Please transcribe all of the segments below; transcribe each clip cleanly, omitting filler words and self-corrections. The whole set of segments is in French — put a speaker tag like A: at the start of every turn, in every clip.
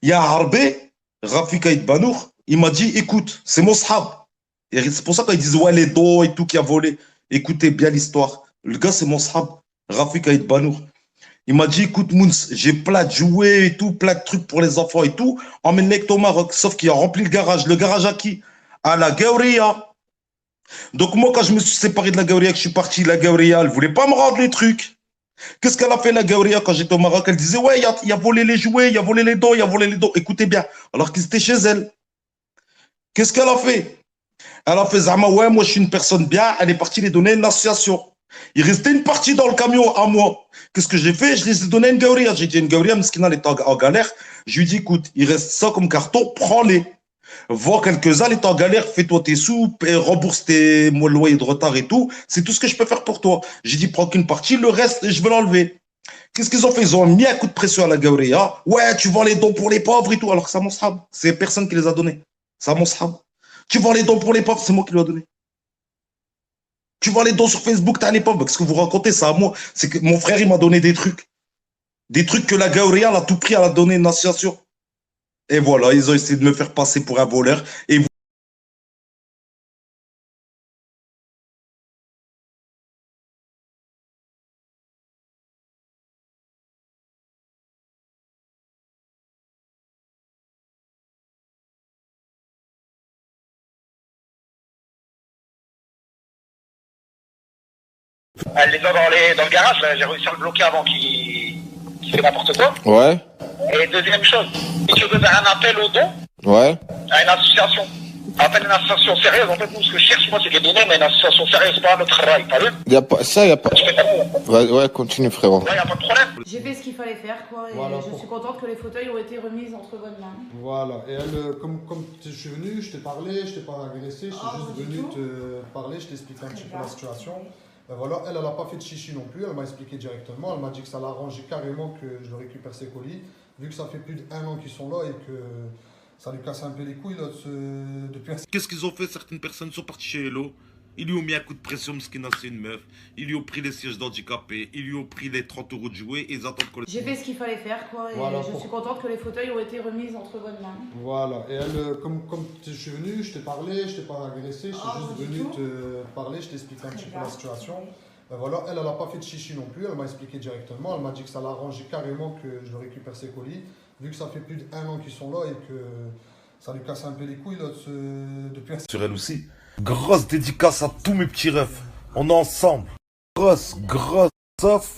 A: Il y a un Harbi, Rafik Aïd Banour, il m'a dit, écoute, c'est mon sahab. Et c'est pour ça qu'ils disent, ouais, les dos et tout qui a volé. Écoutez bien l'histoire. Le gars, c'est mon sahab, Rafik Aïd Banour. Il m'a dit, écoute, Mouns, j'ai plein de jouets et tout, plein de trucs pour les enfants et tout. Emmène-les au Maroc. Sauf qu'il a rempli le garage. Le garage à qui? À la Gauria. Donc moi, quand je me suis séparé de la Gauria, que je suis parti, la Gauria, elle voulait pas me rendre les trucs. Qu'est-ce qu'elle a fait, la Gauria, quand j'étais au Maroc? Elle disait, ouais, il a volé les jouets, il a volé les dons, il a volé les dons. Écoutez bien. Alors qu'ils étaient chez elle. Qu'est-ce qu'elle a fait? Elle a fait, Zama, ouais, moi, je suis une personne bien. Elle est partie les donner à une association. Il restait une partie dans le camion à moi. Qu'est-ce que j'ai fait? Je les ai donné à une Gauria. J'ai dit, une Gauria, Mskina, elle est en galère. Je lui ai dit, écoute, il reste ça comme carton, prends-les. Vois quelques-uns, elle est en galère, fais-toi tes sous, rembourse tes mois de loyer de retard et tout. C'est tout ce que je peux faire pour toi. J'ai dit, prends qu'une partie, le reste, je vais l'enlever. Qu'est-ce qu'ils ont fait? Ils ont mis un coup de pression à la Gauria. Ouais, tu vends les dons pour les pauvres et tout. Alors que c'est mon sahab. C'est personne qui les a donnés. C'est mon sahab. Tu vends les dons pour les pauvres, c'est moi qui lui ai donné. Tu vends les dons sur Facebook, t'as les pauvres. Ce que vous racontez, ça à moi. C'est que mon frère, il m'a donné des trucs. Des trucs que la Gauria, elle a tout pris, elle a donné une association. Et voilà, ils ont essayé de me faire passer pour un voleur. Et
B: Elle les a dans le garage, là, j'ai réussi à le bloquer avant qu'il fait n'importe quoi.
C: Ouais,
B: Et deuxième chose, si tu veux faire un appel au don
C: ouais.
B: à une association, appelle une association sérieuse. En fait, nous, ce que je cherche, moi, c'est des donnés, mais une association sérieuse, pas notre travail, t'as vu?
C: Y a pas, ça, y a pas.
B: Tu fais pas nous.
C: Ouais, continue, frérot.
B: Là, y a pas de problème.
D: J'ai fait ce qu'il fallait faire, quoi, et
E: Voilà,
D: je suis contente que les fauteuils ont été remis entre bonnes mains.
E: Voilà, et elle, comme je suis venu, je t'ai parlé, je t'ai pas agressé, je suis
D: Ah,
E: juste
D: pas du
E: venu
D: tout.
E: te parler, je t'ai expliqué un petit peu la
D: D'accord.
E: situation. Voilà, elle n'a pas fait de chichi non plus, elle m'a expliqué directement, elle m'a dit que ça l'arrangeait carrément que je récupère ses colis, vu que ça fait plus d'1 an qu'ils sont là et que ça lui casse un peu les couilles là, depuis un...
A: qu'est-ce qu'ils ont fait? Certaines personnes sont parties chez Hello. Ils lui ont mis un coup de pression, Mskina, c'est une meuf. Ils lui ont pris les sièges d'handicapés. Ils lui ont pris les 30 euros de jouets et ils attendent qu'on les...
D: J'ai fait ce qu'il fallait faire, quoi, et
E: Voilà,
D: je suis contente que les fauteuils ont été remis entre bonnes mains.
E: Voilà, et elle, comme je suis venu, je t'ai parlé, je t'ai pas agressé, je suis
D: Ah,
E: juste
D: pas du
E: venu
D: tout.
E: te parler, je t'ai expliqué un petit peu la
D: bien.
E: situation. Voilà, elle n'a pas fait de chichi non plus, elle m'a expliqué directement, elle m'a dit que ça l'arrangeait carrément que je récupère ses colis, vu que ça fait plus d'1 an qu'ils sont là et que ça lui casse un peu les couilles là, depuis un...
A: Sur elle aussi. Grosse dédicace à tous mes petits refs. On est ensemble. Grosse, sauf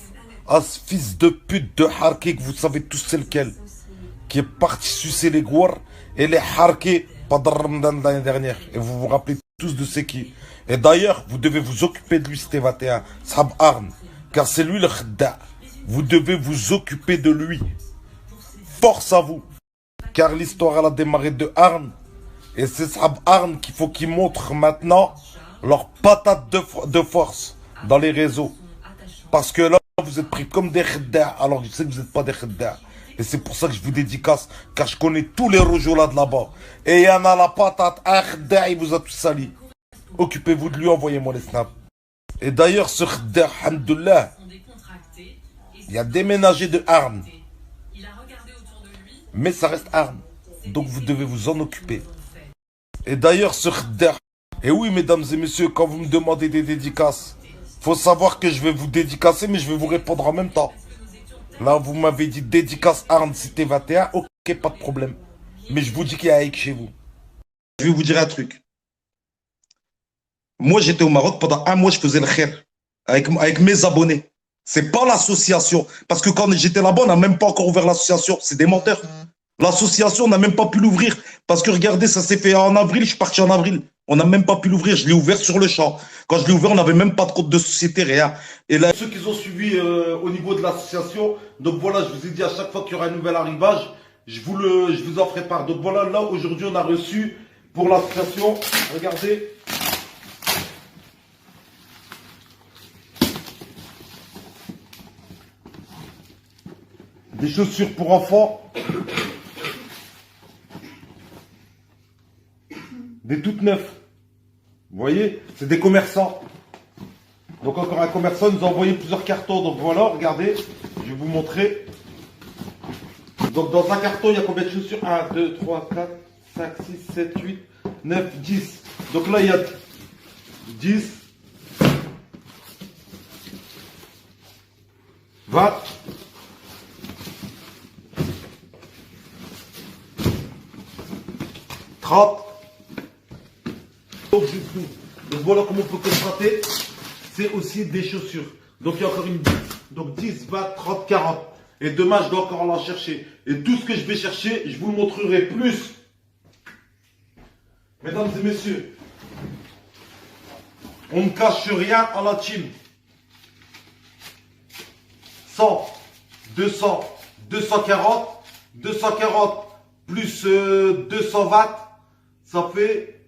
A: à ce fils de pute de Harké que vous savez tous c'est lequel. Qui est parti sucer les gouards et les Harké pendant Ramadan l'année dernière. Et vous vous rappelez tous de c'est qui. Et d'ailleurs, vous devez vous occuper de lui, c'était 21. Sab Arn. Car c'est lui le khda. Vous devez vous occuper de lui. Force à vous. Car l'histoire elle a démarré de Arn. Et c'est Sab Arn qu'il faut qu'ils montrent maintenant leur patate de force dans les réseaux. Parce que là, vous êtes pris comme des khda, alors je sais que vous n'êtes pas des khda. Et c'est pour ça que je vous dédicace, car je connais tous les rojos là de là-bas. Et il y en a la patate, un khda, il vous a tout sali. Occupez-vous de lui, envoyez-moi les snaps. Et d'ailleurs, ce khda, alhamdoulilah, il a déménagé de Arn. Mais ça reste Arn. Donc vous devez vous en occuper. Et d'ailleurs, ce khda. Et oui, mesdames et messieurs, quand vous me demandez des dédicaces, faut savoir que je vais vous dédicacer, mais je vais vous répondre en même temps. Là, vous m'avez dit dédicace Arn, c'était 21. Ok, pas de problème. Mais je vous dis qu'il y a Aïk chez vous. Je vais vous dire un truc. Moi, j'étais au Maroc pendant 1 mois, je faisais le khair avec mes abonnés. C'est pas l'association. Parce que quand j'étais là-bas, on n'a même pas encore ouvert l'association. C'est des menteurs. L'association, on n'a même pas pu l'ouvrir. Parce que regardez, ça s'est fait en avril, je suis parti en avril. On n'a même pas pu l'ouvrir, je l'ai ouvert sur le champ. Quand je l'ai ouvert, on n'avait même pas de compte de société, rien. Et là, ceux qui ont suivi au niveau de l'association, donc voilà, je vous ai dit à chaque fois qu'il y aura un nouvel arrivage, je vous en ferai part. Donc voilà, là, aujourd'hui, on a reçu pour l'association, regardez. Des chaussures pour enfants. Des toutes neuves. Vous voyez, c'est des commerçants. Donc encore un commerçant nous a envoyé plusieurs cartons. Donc voilà, regardez, je vais vous montrer.
F: Donc dans un carton, il y a combien de chaussures? 1, 2, 3, 4, 5, 6, 7, 8, 9, 10. Donc là, il y a 10, 20, 30. Donc voilà comment on peut constater. C'est aussi des chaussures. Donc il y a encore une 10. Donc 10, 20, 30, 40. Et demain, je dois encore la chercher. Et tout ce que je vais chercher, je vous le montrerai plus. Mesdames et messieurs, on ne cache rien à la team. 100, 200, 240, 240 plus 220, ça fait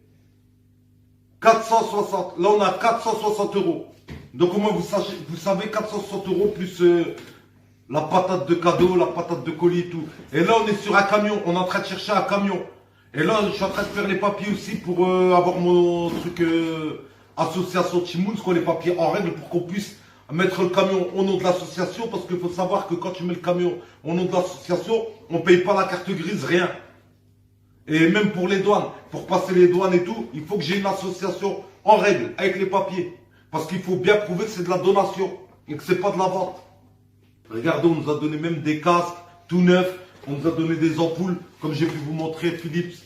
F: 460. Là, on a 460 euros. Donc, au moins, vous savez 460 euros plus la patate de cadeau, la patate de colis et tout. Et là, on est sur un camion. On est en train de chercher un camion. Et là, je suis en train de faire les papiers aussi pour avoir mon truc association Timoun, quoi, les papiers en règle pour qu'on puisse mettre le camion au nom de l'association. Parce qu'il faut savoir que quand tu mets le camion au nom de l'association, on ne paye pas la carte grise, rien. Et même pour les douanes, pour passer les douanes et tout, il faut que j'ai une association en règle avec les papiers. Parce qu'il faut bien prouver que c'est de la donation et que c'est pas de la vente. Regardez, on nous a donné même des casques tout neufs. On nous a donné des ampoules, comme j'ai pu vous montrer, Philips,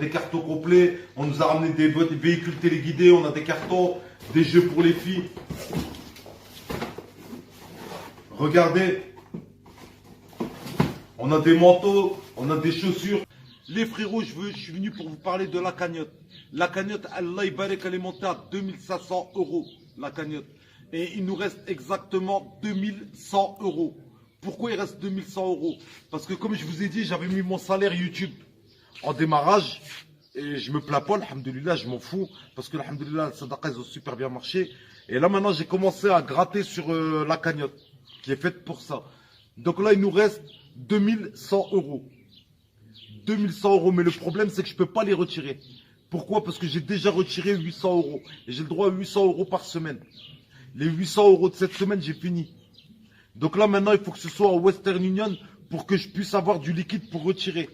F: des cartons complets. On nous a ramené des véhicules téléguidés. On a des cartons, des jeux pour les filles. Regardez. On a des manteaux, on a des chaussures. Les frérots, je suis venu pour vous parler de la cagnotte. La cagnotte, Allah Ibarek, elle est montée à 2500 euros, la cagnotte. Et il nous reste exactement 2100 euros. Pourquoi il reste 2100 euros? Parce que comme je vous ai dit, j'avais mis mon salaire YouTube en démarrage. Et je me plains pas, alhamdoulilah, je m'en fous. Parce que alhamdoulilah, les sadaqas, ils ont super bien marché. Et là maintenant, j'ai commencé à gratter sur la cagnotte, qui est faite pour ça. Donc là, il nous reste 2100 euros. 2100 euros, mais le problème c'est que je ne peux pas les retirer. Pourquoi? Parce que j'ai déjà retiré 800 euros. Et j'ai le droit à 800 euros par semaine. Les 800 euros de cette semaine, j'ai fini. Donc là maintenant, il faut que ce soit en Western Union pour que je puisse avoir du liquide pour retirer.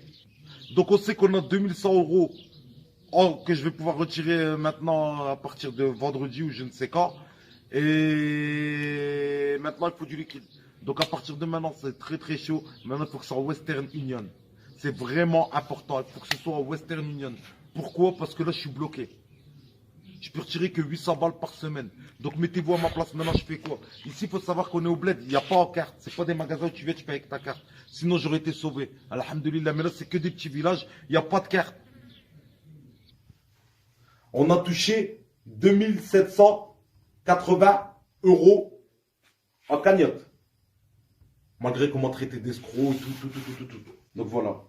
F: Donc on sait qu'on a 2100 euros que je vais pouvoir retirer maintenant à partir de vendredi ou je ne sais quand. Et maintenant, il faut du liquide. Donc à partir de maintenant, c'est très très chaud. Maintenant, il faut que ce soit en Western Union. C'est vraiment important. Il faut que ce soit en Western Union. Pourquoi? Parce que là, je suis bloqué. Je peux retirer que 800 balles par semaine. Donc, mettez-vous à ma place. Maintenant, je fais quoi? Ici, il faut savoir qu'on est au bled. Il n'y a pas en carte. Ce n'est pas des magasins où tu viens, tu payes avec ta carte. Sinon, j'aurais été sauvé. Alhamdulillah. Mais là, c'est que des petits villages. Il n'y a pas de carte. On a touché 2780 euros en cagnotte. Malgré qu'on m'a traité d'escroc, tout. Donc voilà.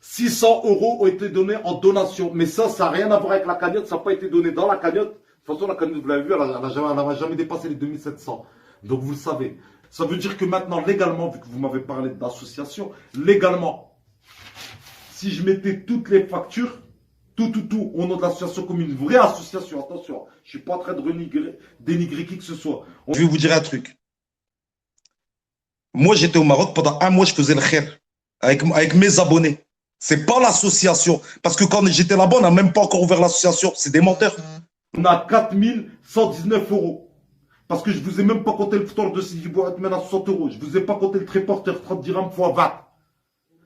F: 600 euros ont été donnés en donation. Mais ça n'a rien à voir avec la cagnotte. Ça n'a pas été donné dans la cagnotte. De toute façon, la cagnotte, vous l'avez vu, elle n'a jamais dépassé les 2700. Donc vous le savez. Ça veut dire que maintenant, légalement, vu que vous m'avez parlé d'association, légalement, si je mettais toutes les factures, tout, au nom de l'association comme une vraie association, attention, je ne suis pas en train de dénigrer qui que ce soit.
A: Je vais vous dire un truc. Moi, j'étais au Maroc, pendant un mois, je faisais le khair avec mes abonnés. C'est pas l'association. Parce que quand j'étais là-bas, on n'a même pas encore ouvert l'association. C'est des menteurs.
F: On a 4119 euros. Parce que je ne vous ai même pas compté le foutoir de Sidi Bouhatmen à 60 euros. Je ne vous ai pas compté le tréporteur, 30 dirhams x 20.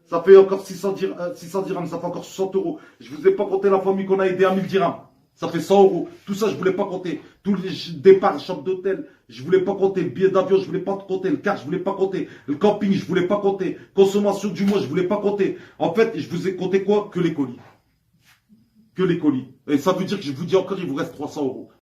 F: Ça fait encore 600 dirhams, ça fait encore 60 euros. Je ne vous ai pas compté la famille qu'on a aidé à 1000 dirhams. Ça fait 100 euros. Tout ça, je ne voulais pas compter. Tous les départs, chambre d'hôtel, je ne voulais pas compter. Le billet d'avion, je ne voulais pas compter. Le car, je ne voulais pas compter. Le camping, je ne voulais pas compter. Consommation du mois, je ne voulais pas compter. En fait, je vous ai compté quoi? Que les colis. Que les colis. Et ça veut dire que je vous dis encore, il vous reste 300 euros.